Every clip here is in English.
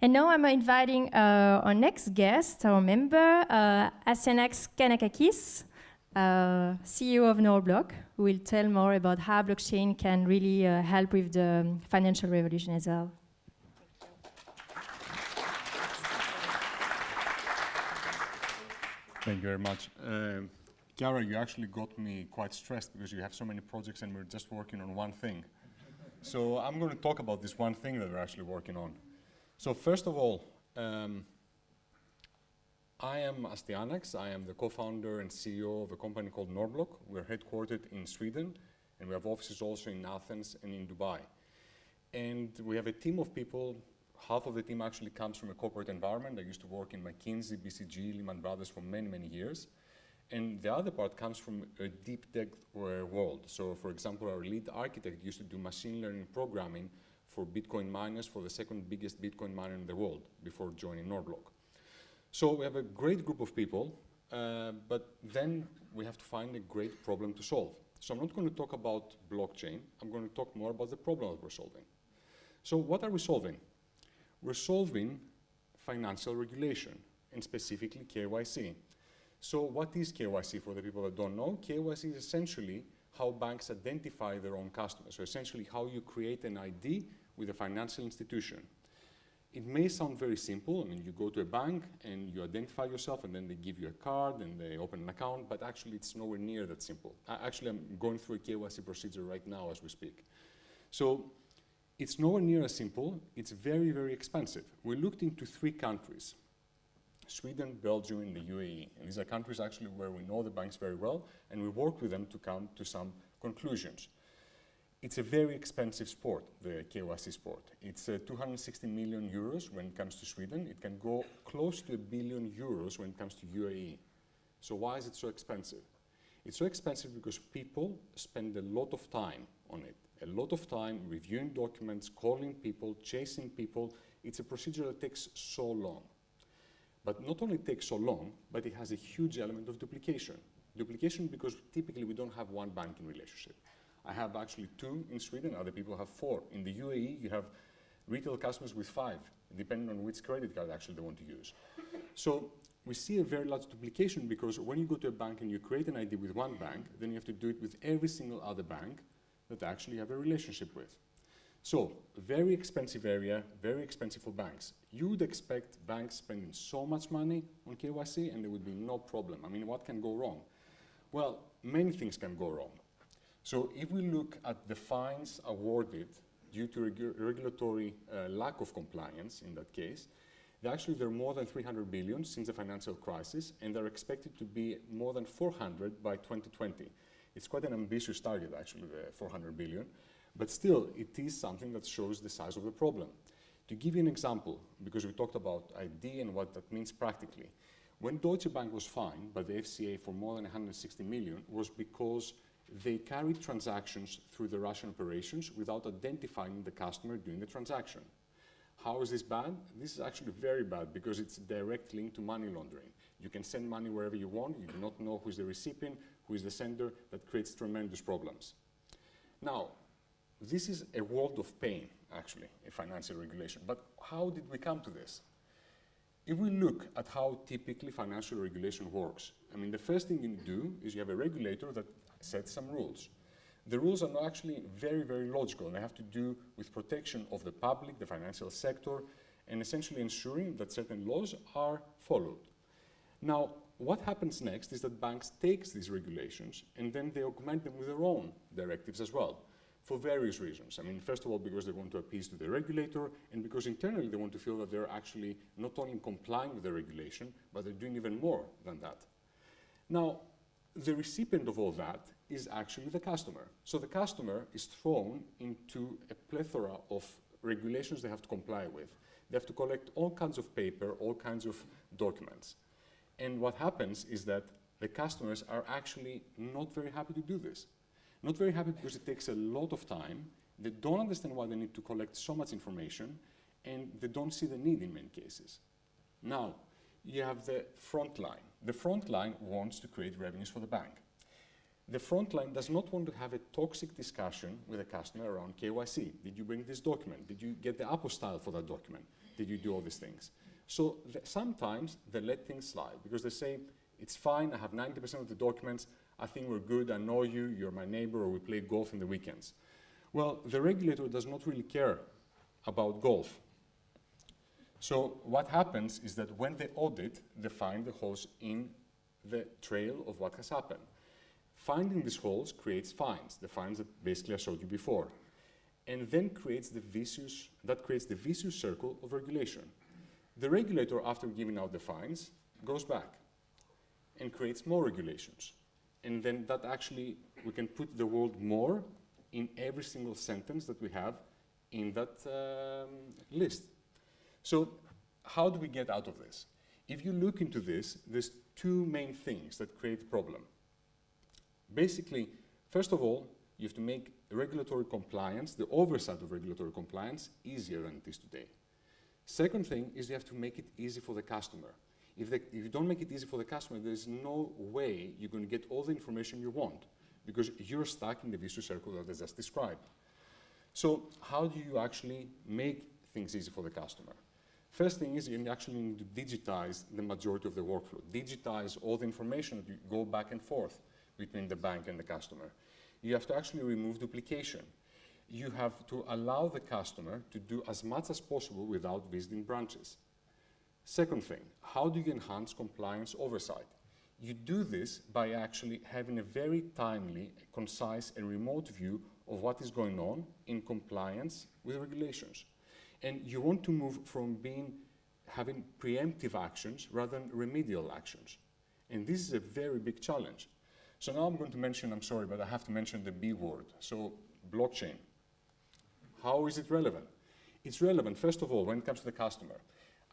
And now I'm inviting our next guest, our member, Astyanax Kanakakis, CEO of Norbloc, who will tell more about how blockchain can really help with the financial revolution as well. Thank you very much. Chiara, you actually got me quite stressed because you have so many projects and we're just working on one thing. So I'm going to talk about this one thing that we're actually working on. So first of all, I am Astyanax. I am the co-founder and CEO of a company called Norbloc. We're headquartered in Sweden, and we have offices also in Athens and in Dubai. And we have a team of people. Half of the team actually comes from a corporate environment. I used to work in McKinsey, BCG, Lehman Brothers for many, many years. And the other part comes from a deep tech world. So for example, our lead architect used to do machine learning programming for Bitcoin miners, for the second biggest Bitcoin miner in the world before joining Norbloc. So we have a great group of people, but then we have to find a great problem to solve. So I'm not going to talk about blockchain. I'm going to talk more about the problem that we're solving. So what are we solving? We're solving financial regulation, and specifically KYC. So what is KYC for the people that don't know? KYC is essentially how banks identify their own customers. So essentially how you create an ID with a financial institution. It may sound very simple. I mean, you go to a bank and you identify yourself and then they give you a card and they open an account, but actually it's nowhere near that simple. Actually, I'm going through a KYC procedure right now as we speak. So it's nowhere near as simple. It's very, very expensive. We looked into 3 countries, Sweden, Belgium, and the UAE. And these are countries actually where we know the banks very well, and we worked with them to come to some conclusions. It's a very expensive sport, the KYC sport. It's 260 million euros when it comes to Sweden. It can go close to €1 billion when it comes to UAE. So why is it so expensive? It's so expensive because people spend a lot of time on it. A lot of time reviewing documents, calling people, chasing people. It's a procedure that takes so long. But not only takes so long, but it has a huge element of duplication. Duplication because typically we don't have one banking relationship. I have actually 2 in Sweden, other people have 4. In the UAE, you have retail customers with 5, depending on which credit card actually they want to use. So we see a very large duplication because when you go to a bank and you create an ID with one bank, then you have to do it with every single other bank that actually have a relationship with. So, very expensive area, very expensive for banks. You would expect banks spending so much money on KYC and there would be no problem. I mean, what can go wrong? Well, many things can go wrong. So if we look at the fines awarded due to regulatory lack of compliance in that case, they're more than 300 billion since the financial crisis, and they're expected to be more than 400 by 2020. It's quite an ambitious target, actually, the 400 billion. But still, it is something that shows the size of the problem. To give you an example, because we talked about ID and what that means practically, when Deutsche Bank was fined by the FCA for more than 160 million was because they carried transactions through the Russian operations without identifying the customer doing the transaction. How is this bad? This is actually very bad because it's a direct link to money laundering. You can send money wherever you want. You do not know who is the recipient, who is the sender. That creates tremendous problems. Now, this is a world of pain, actually, in financial regulation. But how did we come to this? If we look at how typically financial regulation works, I mean, the first thing you do is you have a regulator that sets some rules. The rules are not actually very, very logical. They have to do with protection of the public, the financial sector, and essentially ensuring that certain laws are followed. Now, what happens next is that banks take these regulations and then they augment them with their own directives as well, for various reasons. I mean, first of all, because they want to appease to the regulator, and because internally they want to feel that they're actually not only complying with the regulation, but they're doing even more than that. Now, the recipient of all that is actually the customer. So the customer is thrown into a plethora of regulations they have to comply with. They have to collect all kinds of paper, all kinds of documents. And what happens is that the customers are actually not very happy to do this. Not very happy because it takes a lot of time. They don't understand why they need to collect so much information, and they don't see the need in many cases. Now, you have the front line. The front line wants to create revenues for the bank. The front line does not want to have a toxic discussion with a customer around KYC. Did you bring this document? Did you get the apostille for that document? did you do all these things? So sometimes they let things slide because they say, it's fine, I have 90% of the documents, I think we're good, I know you, you're my neighbor, or we play golf in the weekends. Well, the regulator does not really care about golf. So what happens is that when they audit, they find the holes in the trail of what has happened. Finding these holes creates fines, the fines that basically I showed you before, and then creates the vicious circle of regulation. The regulator, after giving out the fines, goes back and creates more regulations. And then that actually, we can put the word more in every single sentence that we have in that list. So how do we get out of this? If you look into this, there's two main things that create a problem. Basically, first of all, you have to make regulatory compliance, the oversight of regulatory compliance, easier than it is today. Second thing is you have to make it easy for the customer. If you don't make it easy for the customer, there's no way you're going to get all the information you want because you're stuck in the vicious circle that I just described. So how do you actually make things easy for the customer? First thing is you actually need to digitize the majority of the workflow. Digitize all the information that you go back and forth between the bank and the customer. You have to actually remove duplication. You have to allow the customer to do as much as possible without visiting branches. Second thing, how do you enhance compliance oversight? You do this by actually having a very timely, concise, and remote view of what is going on in compliance with regulations. And you want to move from having preemptive actions rather than remedial actions. And this is a very big challenge. So now I'm going to mention, I'm sorry, but I have to mention the B word. So blockchain. How is it relevant? It's relevant, first of all, when it comes to the customer.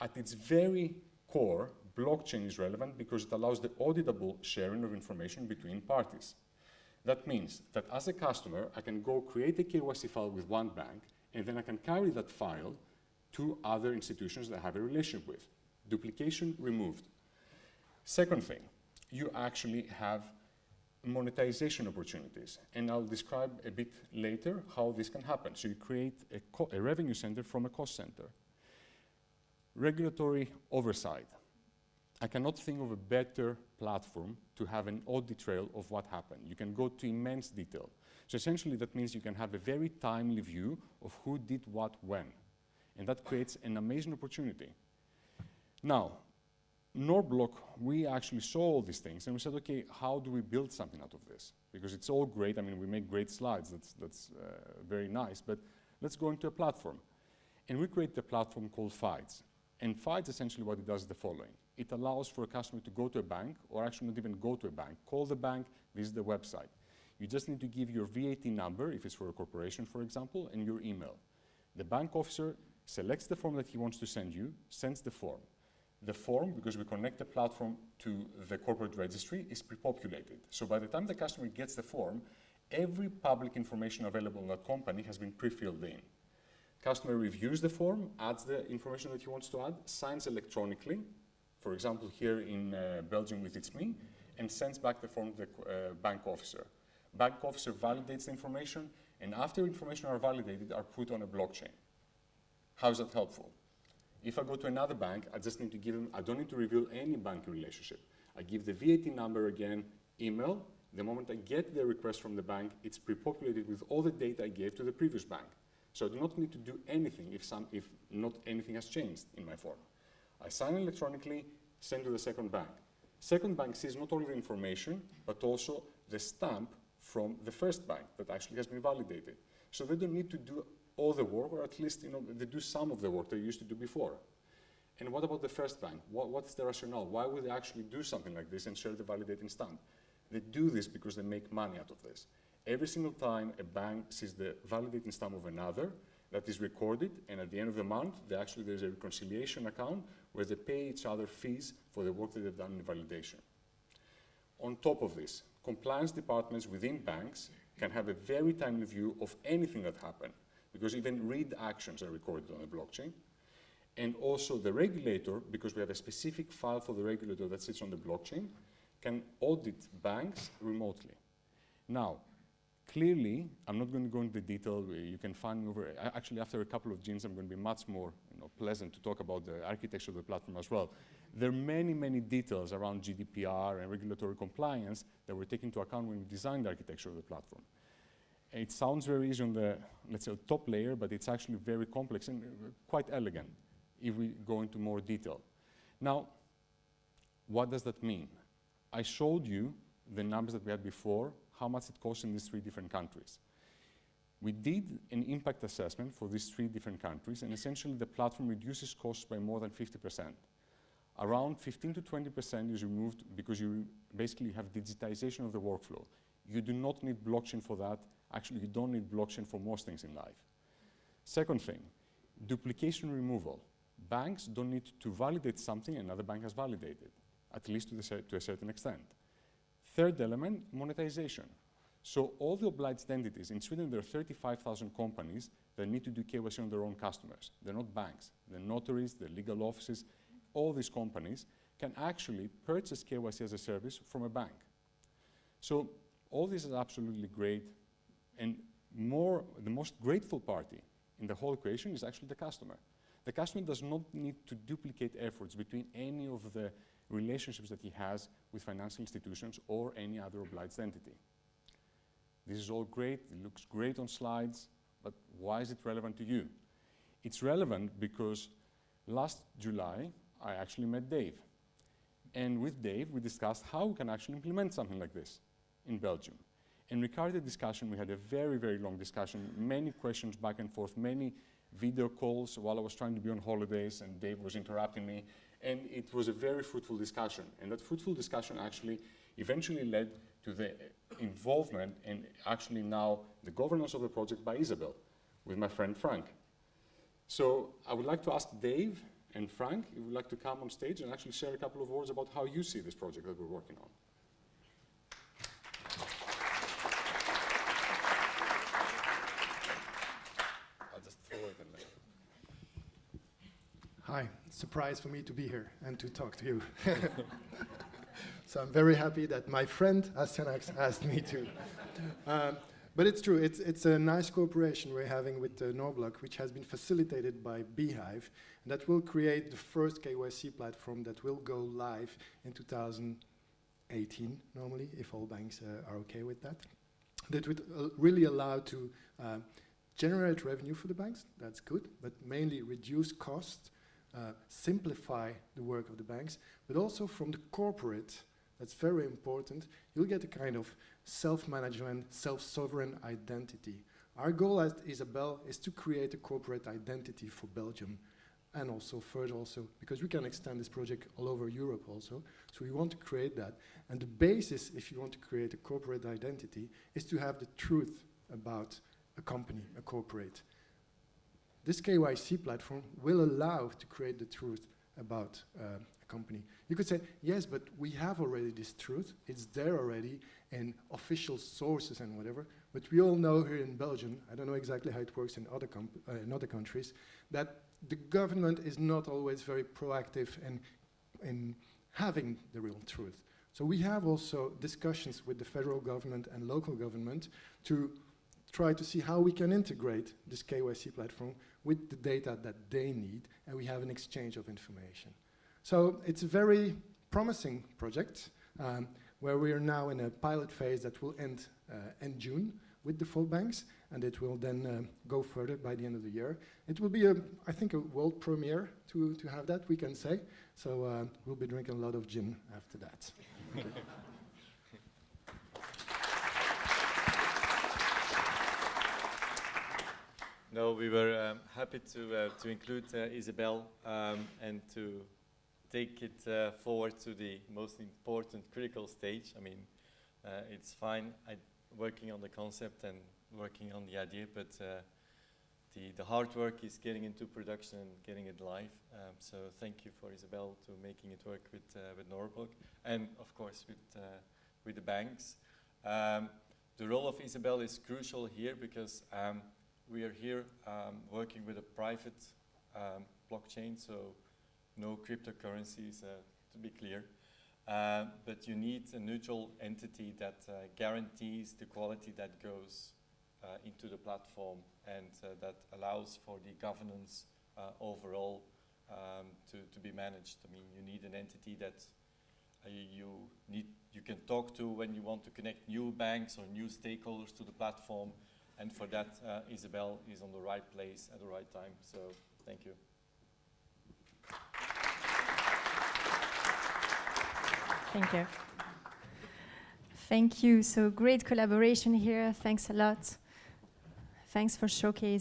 At its very core, blockchain is relevant because it allows the auditable sharing of information between parties. That means that as a customer, I can go create a KYC file with one bank, and then I can carry that file to other institutions that I have a relationship with. Duplication removed. Second thing, you actually have monetization opportunities, and I'll describe a bit later how this can happen. So you create a revenue center from a cost center. Regulatory oversight. I cannot think of a better platform to have an audit trail of what happened. You can go to immense detail. So essentially that means you can have a very timely view of who did what when. And that creates an amazing opportunity. Now, Norbloc, we actually saw all these things and we said, okay, how do we build something out of this? Because it's all great, I mean, we make great slides, that's very nice, but let's go into a platform. And we created a platform called FIDES. And FIDES, essentially what it does is the following. It allows for a customer to go to a bank, or actually not even go to a bank, call the bank, visit the website. You just need to give your VAT number, if it's for a corporation, for example, and your email. The bank officer selects the form that he wants to send you, sends the form. The form, because we connect the platform to the corporate registry, is pre-populated. So by the time the customer gets the form, every public information available in that company has been pre-filled in. Customer reviews the form, adds the information that he wants to add, signs electronically, for example, here in Belgium with It's Me, and sends back the form to the bank officer. Bank officer validates the information, and after information are validated, are put on a blockchain. How is that helpful? If I go to another bank, I just need to give them, I don't need to reveal any banking relationship. I give the VAT number again, email. The moment I get the request from the bank, it's pre-populated with all the data I gave to the previous bank. So I do not need to do anything if not anything has changed in my form. I sign electronically, send to the second bank. Second bank sees not only the information, but also the stamp from the first bank that actually has been validated. So they don't need to do all the work, or at least they do some of the work they used to do before. And what about the first bank? What's the rationale? Why would they actually do something like this and share the validating stamp? They do this because they make money out of this. Every single time a bank sees the validating stamp of another, that is recorded, and at the end of the month, there's a reconciliation account where they pay each other fees for the work that they've done in validation. On top of this, compliance departments within banks can have a very timely view of anything that happened, because even read actions are recorded on the blockchain. And also the regulator, because we have a specific file for the regulator that sits on the blockchain, can audit banks remotely. Now, Clearly, I'm not going to go into the detail. You can find me over. Actually, after a couple of gins, I'm going to be much more pleasant to talk about the architecture of the platform as well. There are many, many details around GDPR and regulatory compliance that were taken into account when we designed the architecture of the platform. It sounds very easy on the, let's say, top layer, but it's actually very complex and quite elegant if we go into more detail. Now, what does that mean? I showed you the numbers that we had before, how much it costs in these 3 different countries. We did an impact assessment for these 3 different countries, and essentially the platform reduces costs by more than 50%. Around 15 to 20% is removed because you basically have digitization of the workflow. You do not need blockchain for that. Actually, you don't need blockchain for most things in life. Second thing, duplication removal. Banks don't need to validate something another bank has validated, at least to a certain extent. Third element, monetization. So all the obliged entities, in Sweden there are 35,000 companies that need to do KYC on their own customers. They're not banks, they're notaries, they're legal offices. All these companies can actually purchase KYC as a service from a bank. So all this is absolutely great, and the most grateful party in the whole equation is actually the customer. The customer does not need to duplicate efforts between any of the relationships that he has with financial institutions or any other obliged entity. This is all great, it looks great on slides, but why is it relevant to you? It's relevant because last July, I actually met Dave. And with Dave, we discussed how we can actually implement something like this in Belgium. And regarding the discussion, we had a very, very long discussion, many questions back and forth, many video calls while I was trying to be on holidays and Dave was interrupting me. And it was a very fruitful discussion. And that fruitful discussion actually eventually led to the involvement and actually now the governance of the project by Isabel with my friend Frank. So I would like to ask Dave and Frank if you would like to come on stage and actually share a couple of words about how you see this project that we're working on. I'll just throw it in there. Hi, surprise for me to be here and to talk to you. So I'm very happy that my friend Astyanax asked me to. But it's true, it's a nice cooperation we're having with Norbloc, which has been facilitated by B-hive, and that will create the first KYC platform that will go live in 2018, normally, if all banks are okay with that. That would really allow to generate revenue for the banks, that's good, but mainly reduce costs, simplify the work of the banks, but also from the corporate, that's very important, you'll get a kind of self-management, self-sovereign identity. Our goal at Isabel is to create a corporate identity for Belgium, and also further also, because we can extend this project all over Europe also, so we want to create that. And the basis, if you want to create a corporate identity, is to have the truth about a company, a corporate. This KYC platform will allow to create the truth about a company. You could say, yes, but we have already this truth. It's there already in official sources and whatever. But we all know here in Belgium, I don't know exactly how it works in other countries, that the government is not always very proactive in having the real truth. So we have also discussions with the federal government and local government to try to see how we can integrate this KYC platform with the data that they need, and we have an exchange of information. So it's a very promising project where we are now in a pilot phase that will end in June with the full banks, and it will then go further by the end of the year. It will be, I think, a world premiere to have that, we can say. So we'll be drinking a lot of gin after that. No, we were happy to include Isabel and to take it forward to the most important critical stage. I mean, it's fine working on the concept and working on the idea, but the hard work is getting into production and getting it live. So thank you for Isabel to making it work with Norbloc and of course with the banks. The role of Isabel is crucial here because we are here working with a private blockchain, so no cryptocurrencies, to be clear. but you need a neutral entity that guarantees the quality that goes into the platform and that allows for the governance overall to be managed. I mean, you need an entity that you can talk to when you want to connect new banks or new stakeholders to the platform, and for that, Isabel is on the right place at the right time. So, thank you. Thank you. Thank you. So great collaboration here. Thanks a lot. Thanks for showcasing.